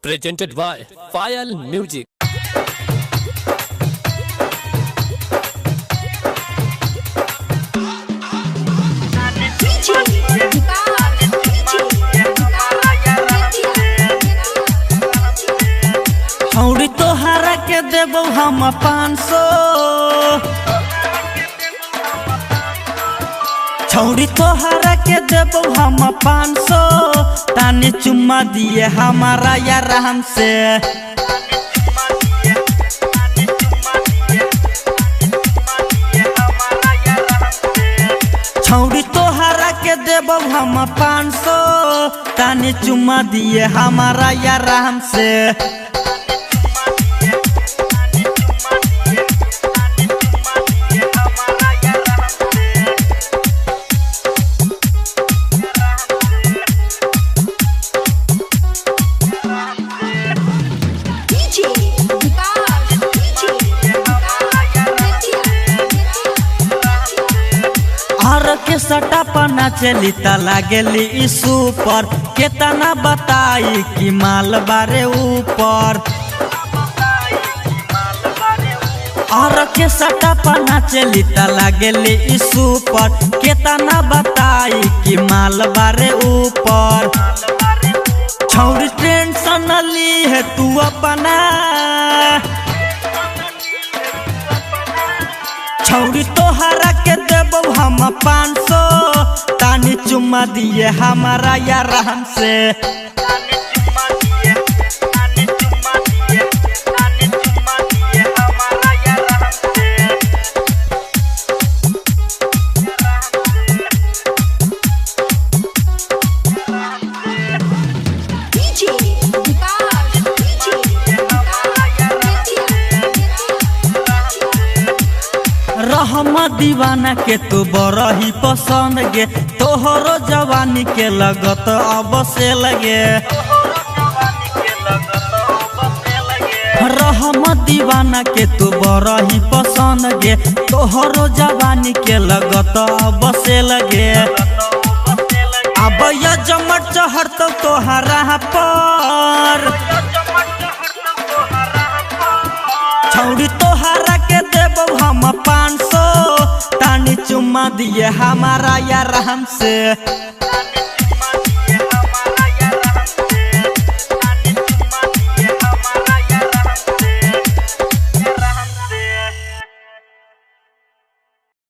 Presented by File Music. छौड़ी तोहरा के देबो हम 500। छौड़ी तोहरा के देबो हम 500। ताने चुम्मा दिए हमारा यार हमसे। छौड़ी तोहरा के देबो हम 500। ताने चुम्मा दिए हमारा यार हमसे। के सटा पना चली ता लागेली इसू पर केतना बताई कि माल बारे ऊपर। और के सटा पना चली ता लागेली इसू पर केतना बताई कि माल बारे ऊपर। छौड़ी टेंशन ली है तू अपना। छौड़ी तोहरा के देबो हम 500। तानी चुम्मा दिए हमारा यार हमसे। रहम दीवाना के तू बड़ा ही पसंद गे। तोहरो जवानी के लगत अब से लगे। रहम दीवाना के तू बड़ा ही पसंद गे। तोहरो जवानी के लगत अब से लगे। अब या जमट चढ़ तो तोहरा पर। छौड़ी तोहरा के देबो हम 500। तानी चुम्मा दिए हमारा यार हमसे।